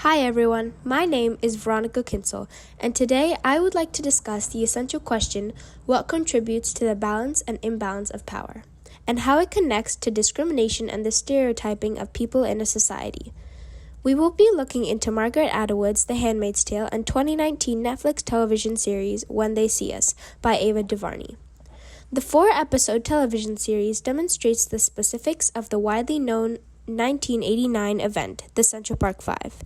Hi everyone, my name is Veronica Kinsel, and today I would like to discuss the essential question, what contributes to the balance and imbalance of power, and how it connects to discrimination and the stereotyping of people in a society. We will be looking into Margaret Atwood's The Handmaid's Tale and 2019 Netflix television series When They See Us by Ava DuVernay. The 4-episode television series demonstrates the specifics of the widely known 1989 event, the Central Park Five.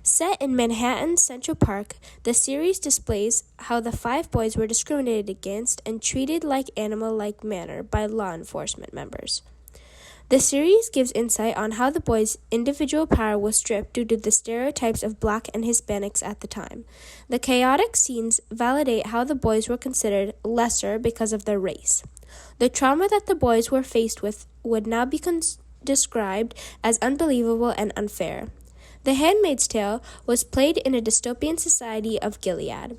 Set in Manhattan's Central Park, the series displays how the five boys were discriminated against and treated like animal-like manner by law enforcement members. The series gives insight on how the boys' individual power was stripped due to the stereotypes of Black and Hispanics at the time. The chaotic scenes validate how the boys were considered lesser because of their race. The trauma that the boys were faced with would now be described as unbelievable and unfair. The Handmaid's Tale was played in a dystopian society of Gilead.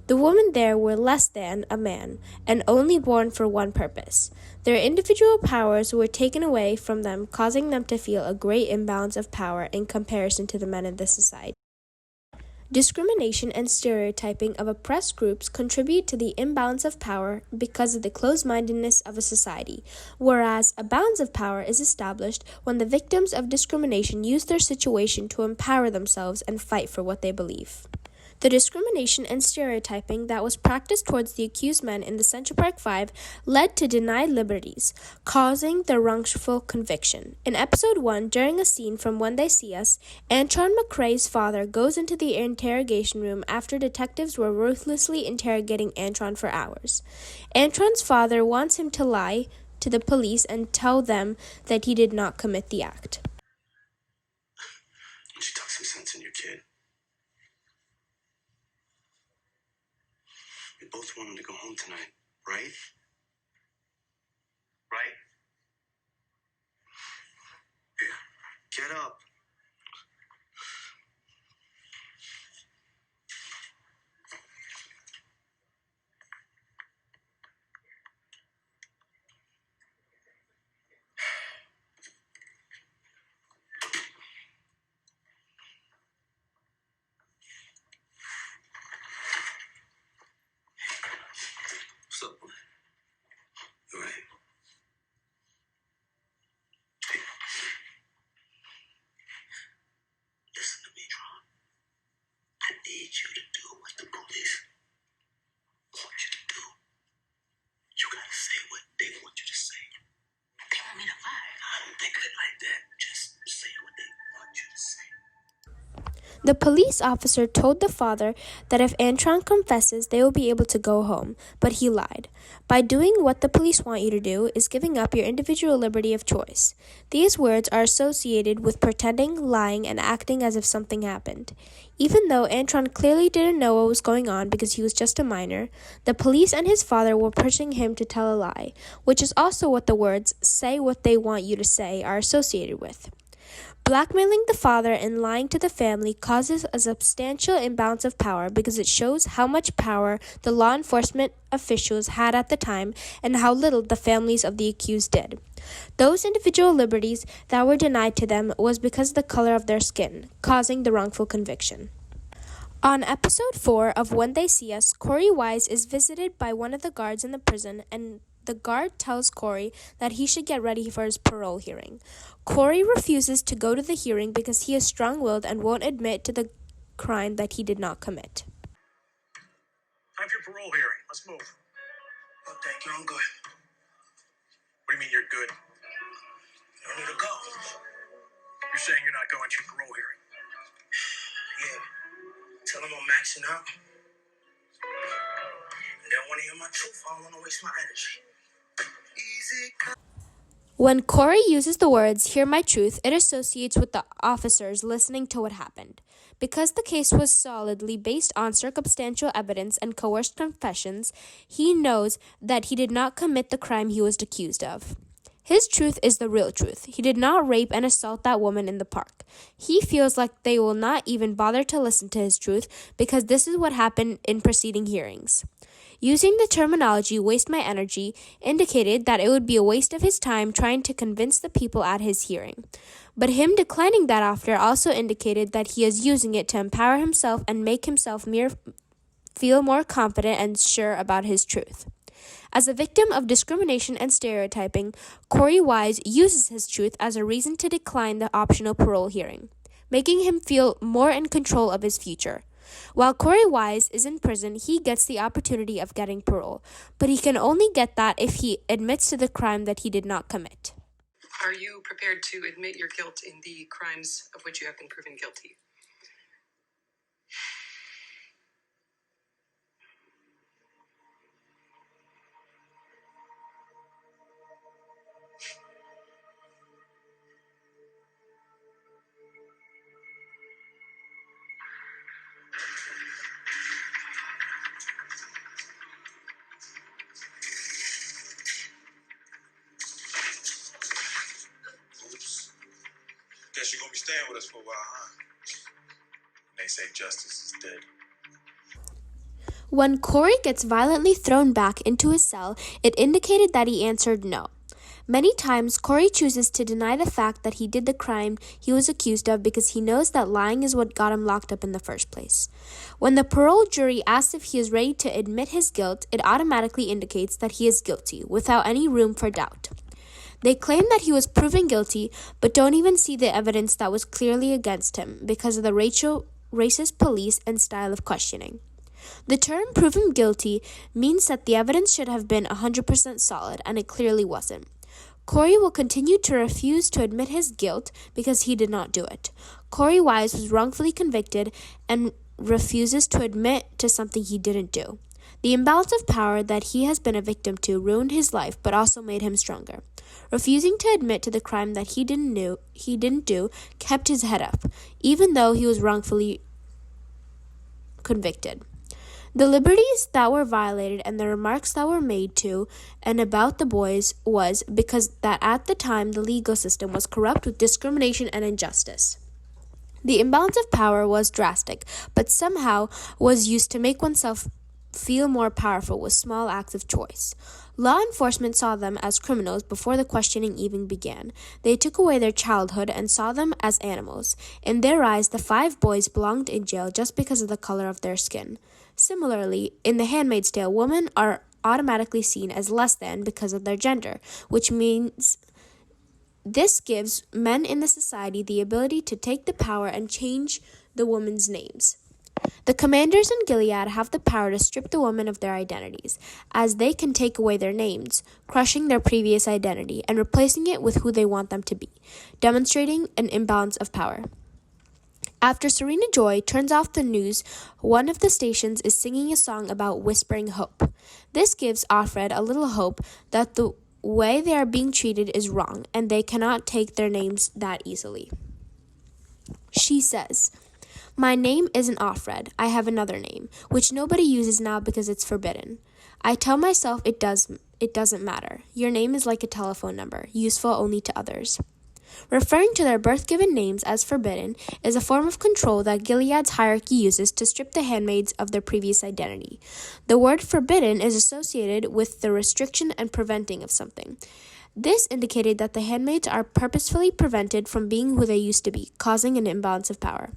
The women there were less than a man, and only born for one purpose. Their individual powers were taken away from them, causing them to feel a great imbalance of power in comparison to the men in the society. Discrimination and stereotyping of oppressed groups contribute to the imbalance of power because of the closed-mindedness of a society, whereas a balance of power is established when the victims of discrimination use their situation to empower themselves and fight for what they believe. The discrimination and stereotyping that was practiced towards the accused men in the Central Park Five led to denied liberties, causing their wrongful conviction. In Episode 1, during a scene from When They See Us, Antron McCrae's father goes into the interrogation room after detectives were ruthlessly interrogating Antron for hours. Antron's father wants him to lie to the police and tell them that he did not commit the act. Don't you talk some sense in your kid? We both want him to go home tonight, right? Right? Yeah. Get up. What's up, boy? You all right? Hey. Listen to me, Tron. I need you to do what the police want you to do. You gotta say what they want you to say. They want me to lie. I don't think of it like that. Just say what they want you to say. The police officer told the father that if Antron confesses, they will be able to go home, but he lied. By doing what the police want you to do is giving up your individual liberty of choice. These words are associated with pretending, lying, and acting as if something happened. Even though Antron clearly didn't know what was going on because he was just a minor, the police and his father were pushing him to tell a lie, which is also what the words, say what they want you to say, are associated with. Blackmailing the father and lying to the family causes a substantial imbalance of power because it shows how much power the law enforcement officials had at the time and how little the families of the accused did. Those individual liberties that were denied to them was because of the color of their skin, causing the wrongful conviction. On Episode 4 of When They See Us, Corey Wise is visited by one of the guards in the prison, and the guard tells Corey that he should get ready for his parole hearing. Corey refuses to go to the hearing because he is strong-willed and won't admit to the crime that he did not commit. Time for your parole hearing. Let's move. Oh, thank you. I'm good. What do you mean you're good? You don't need to go. You're saying you're not going to your parole hearing? Yeah. Tell them I'm maxing out. They don't want to hear my truth. I don't want to waste my energy. Easy. When Corey uses the words, hear my truth, it associates with the officers listening to what happened. Because the case was solidly based on circumstantial evidence and coerced confessions, he knows that he did not commit the crime he was accused of. His truth is the real truth. He did not rape and assault that woman in the park. He feels like they will not even bother to listen to his truth because this is what happened in preceding hearings. Using the terminology waste my energy indicated that it would be a waste of his time trying to convince the people at his hearing. But him declining that offer also indicated that he is using it to empower himself and make himself feel more confident and sure about his truth. As a victim of discrimination and stereotyping, Corey Wise uses his truth as a reason to decline the optional parole hearing, making him feel more in control of his future. While Corey Wise is in prison, he gets the opportunity of getting parole, but he can only get that if he admits to the crime that he did not commit. Are you prepared to admit your guilt in the crimes of which you have been proven guilty? Oops. Guess you're gonna be staying with us for a while, huh? They say justice is dead. When Corey gets violently thrown back into his cell, it indicated that he answered no. Many times, Corey chooses to deny the fact that he did the crime he was accused of because he knows that lying is what got him locked up in the first place. When the parole jury asks if he is ready to admit his guilt, it automatically indicates that he is guilty, without any room for doubt. They claim that he was proven guilty, but don't even see the evidence that was clearly against him because of the racist police and style of questioning. The term proven guilty means that the evidence should have been 100% solid, and it clearly wasn't. Corey will continue to refuse to admit his guilt because he did not do it. Corey Wise was wrongfully convicted and refuses to admit to something he didn't do. The imbalance of power that he has been a victim to ruined his life, but also made him stronger. Refusing to admit to the crime that he didn't do kept his head up, even though he was wrongfully convicted. The liberties that were violated and the remarks that were made to and about the boys was because that at the time the legal system was corrupt with discrimination and injustice. The imbalance of power was drastic, but somehow was used to make oneself feel more powerful with small acts of choice. Law enforcement saw them as criminals before the questioning even began. They took away their childhood and saw them as animals. In their eyes, the 5 boys belonged in jail just because of the color of their skin. Similarly, in The Handmaid's Tale, women are automatically seen as less than because of their gender, which means this gives men in the society the ability to take the power and change the women's names. The commanders in Gilead have the power to strip the women of their identities, as they can take away their names, crushing their previous identity and replacing it with who they want them to be, demonstrating an imbalance of power. After Serena Joy turns off the news, one of the stations is singing a song about whispering hope. This gives Offred a little hope that the way they are being treated is wrong, and they cannot take their names that easily. She says, "My name isn't Offred. I have another name, which nobody uses now because it's forbidden. I tell myself it doesn't matter. Your name is like a telephone number, useful only to others." Referring to their birth-given names as forbidden is a form of control that Gilead's hierarchy uses to strip the handmaids of their previous identity. The word forbidden is associated with the restriction and preventing of something. This indicated that the handmaids are purposefully prevented from being who they used to be, causing an imbalance of power.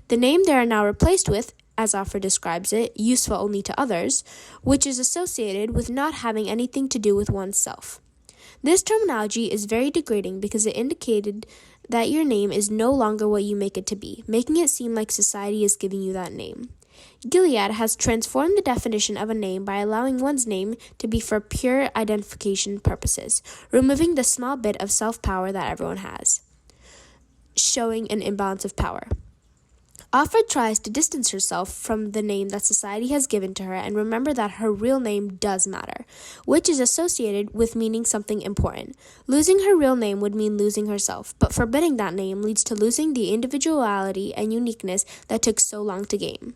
The name they are now replaced with, as Offred describes it, useful only to others, which is associated with not having anything to do with oneself. This terminology is very degrading because it indicated that your name is no longer what you make it to be, making it seem like society is giving you that name. Gilead has transformed the definition of a name by allowing one's name to be for pure identification purposes, removing the small bit of self-power that everyone has, showing an imbalance of power. Offred tries to distance herself from the name that society has given to her and remember that her real name does matter, which is associated with meaning something important. Losing her real name would mean losing herself, but forbidding that name leads to losing the individuality and uniqueness that took so long to gain.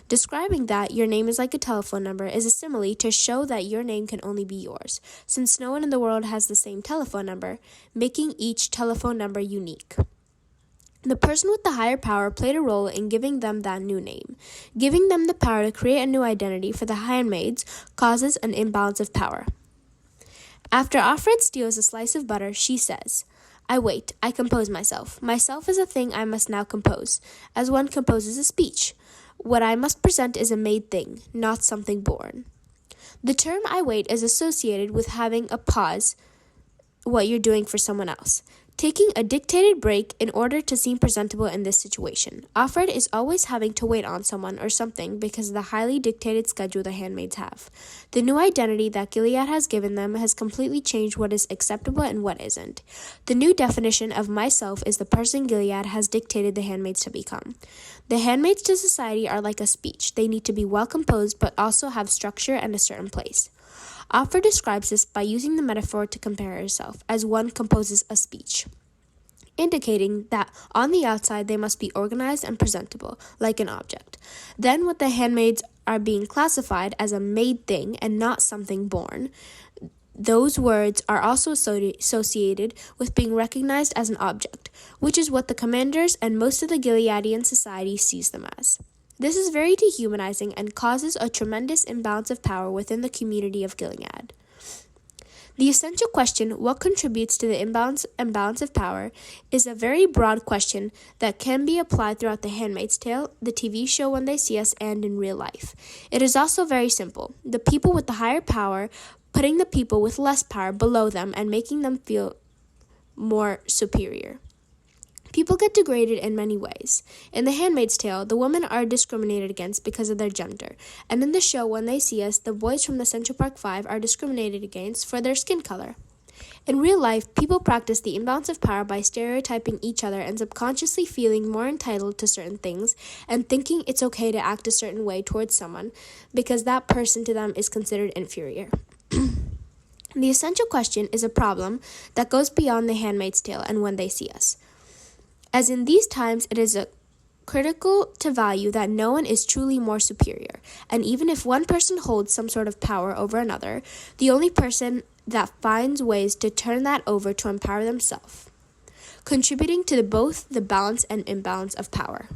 Describing that your name is like a telephone number is a simile to show that your name can only be yours, since no one in the world has the same telephone number, making each telephone number unique. The person with the higher power played a role in giving them that new name. Giving them the power to create a new identity for the handmaids causes an imbalance of power. After Offred steals a slice of butter, she says, "I wait, I compose myself. Myself is a thing I must now compose, as one composes a speech. What I must present is a made thing, not something born." The term "I wait" is associated with having a pause what you're doing for someone else, taking a dictated break in order to seem presentable in this situation. Offred is always having to wait on someone or something because of the highly dictated schedule the handmaids have. The new identity that Gilead has given them has completely changed what is acceptable and what isn't. The new definition of myself is the person Gilead has dictated the handmaids to become. The handmaids to society are like a speech. They need to be well composed but also have structure and a certain place. Offred describes this by using the metaphor to compare herself, as one composes a speech, indicating that on the outside they must be organized and presentable, like an object. Then, when the handmaids are being classified as a made thing and not something born, those words are also associated with being recognized as an object, which is what the commanders and most of the Gileadian society sees them as. This is very dehumanizing and causes a tremendous imbalance of power within the community of Gilead. The essential question, what contributes to the imbalance of power, is a very broad question that can be applied throughout The Handmaid's Tale, the TV show When They See Us, and in real life. It is also very simple. The people with the higher power putting the people with less power below them and making them feel more superior. People get degraded in many ways. In The Handmaid's Tale, the women are discriminated against because of their gender, and in the show When They See Us, the boys from the Central Park Five are discriminated against for their skin color. In real life, people practice the imbalance of power by stereotyping each other and subconsciously feeling more entitled to certain things and thinking it's okay to act a certain way towards someone because that person to them is considered inferior. The essential question is a problem that goes beyond The Handmaid's Tale and When They See Us. As in these times, it is critical to value that no one is truly more superior, and even if one person holds some sort of power over another, the only person that finds ways to turn that over to empower themselves, contributing to both the balance and imbalance of power.